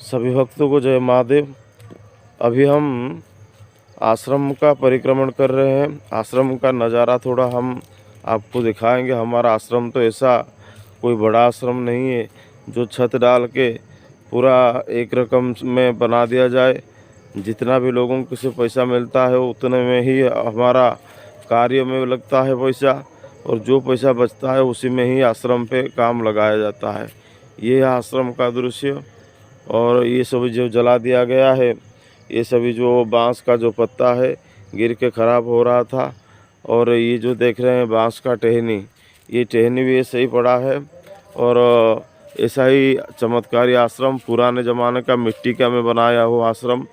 सभी भक्तों को जय महादेव। अभी हम आश्रम का परिक्रमण कर रहे हैं। आश्रम का नज़ारा थोड़ा हम आपको दिखाएंगे। हमारा आश्रम तो ऐसा कोई बड़ा आश्रम नहीं है जो छत डाल के पूरा एक रकम में बना दिया जाए। जितना भी लोगों को से पैसा मिलता है उतने में ही हमारा कार्य में लगता है पैसा, और जो पैसा बचता है उसी में ही आश्रम पे काम लगाया जाता है। ये है आश्रम का दृश्य। और ये सभी जो जला दिया गया है, ये सभी जो बांस का जो पत्ता है गिर के ख़राब हो रहा था। और ये जो देख रहे हैं बांस का टहनी, ये टहनी भी ऐसे ही पड़ा है। और ऐसा ही चमत्कारी आश्रम पुराने ज़माने का मिट्टी का में बनाया हुआ आश्रम।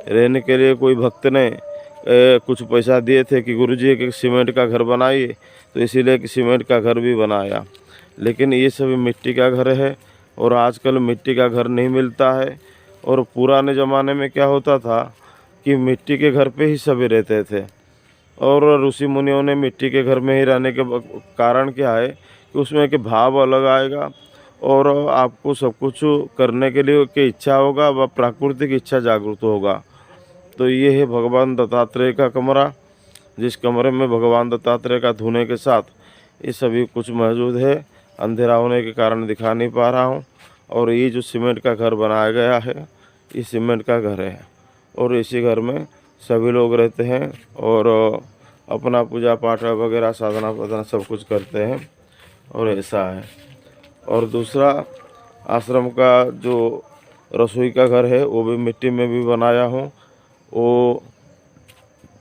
रहने के लिए कोई भक्त ने कुछ पैसा दिए थे कि गुरुजी एक सीमेंट का घर बनाइए, तो इसीलिए कि सीमेंट का घर भी बनाया। लेकिन ये सभी मिट्टी का घर है और आजकल मिट्टी का घर नहीं मिलता है। और पुराने ज़माने में क्या होता था कि मिट्टी के घर पे ही सभी रहते थे। और ऋषि मुनियों ने मिट्टी के घर में ही रहने के कारण क्या है कि उसमें के भाव अलग आएगा और आपको सब कुछ करने के लिए की इच्छा होगा, व प्राकृतिक इच्छा जागृत होगा। तो ये है भगवान दत्तात्रेय का कमरा, जिस कमरे में भगवान दत्तात्रेय का धुने के साथ ये सभी कुछ मौजूद है। अंधेरा होने के कारण दिखा नहीं पा रहा हूँ। और ये जो सीमेंट का घर बनाया गया है, ये सीमेंट का घर है और इसी घर में सभी लोग रहते हैं और अपना पूजा पाठ वगैरह साधना वाधना सब कुछ करते हैं। और ऐसा है। और दूसरा आश्रम का जो रसोई का घर है वो भी मिट्टी में भी बनाया हूँ। वो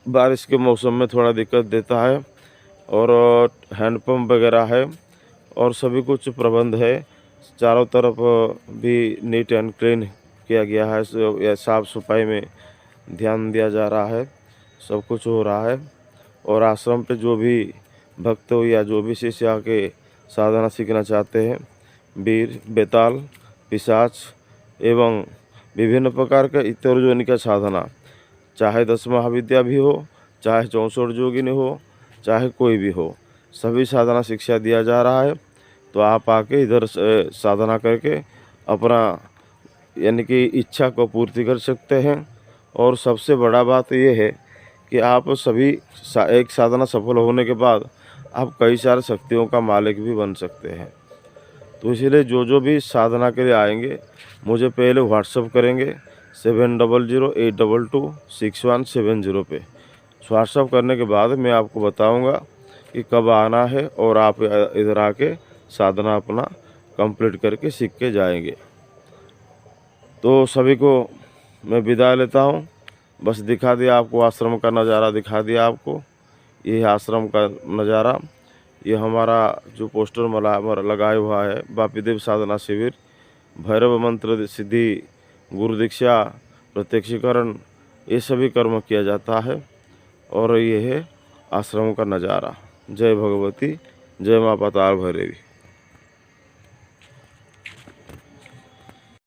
बारिश के मौसम में थोड़ा दिक्कत देता है। और हैंडपम्प वगैरह है और सभी कुछ प्रबंध है। चारों तरफ भी नीट एंड क्लीन किया गया है। साफ़ सफाई में ध्यान दिया जा रहा है। सब कुछ हो रहा है। और आश्रम पे जो भी भक्त हो या जो भी शिष्य आके साधना सीखना चाहते हैं, वीर, बेताल, पिशाच एवं विभिन्न प्रकार का इतर योनि का साधना, चाहे 10 महाविद्या भी हो, चाहे 64 योगिनी हो, चाहे कोई भी हो, सभी साधना शिक्षा दिया जा रहा है। तो आप आके इधर साधना करके अपना यानी कि इच्छा को पूर्ति कर सकते हैं। और सबसे बड़ा बात यह है कि आप सभी एक साधना सफल होने के बाद आप कई सारे शक्तियों का मालिक भी बन सकते हैं। तो इसीलिए जो भी साधना के लिए आएंगे मुझे पहले व्हाट्सअप करेंगे 7002826170 पे। व्हाट्सअप करने के बाद मैं आपको बताऊंगा कि कब आना है और आप इधर आके साधना अपना कंप्लीट करके सीख के जाएंगे। तो सभी को मैं विदा लेता हूँ। बस दिखा दिया आपको, आश्रम का नज़ारा दिखा दिया आपको। ये है आश्रम का नज़ारा। ये हमारा जो पोस्टर लगाया हुआ है, बापीदेव साधना शिविर, भैरव मंत्र सिद्धि, गुरु दीक्षा, प्रत्यक्षीकरण, ये सभी कर्म किया जाता है। और ये है आश्रम का नज़ारा। जय भगवती, जय माँ पाताल भैरवी।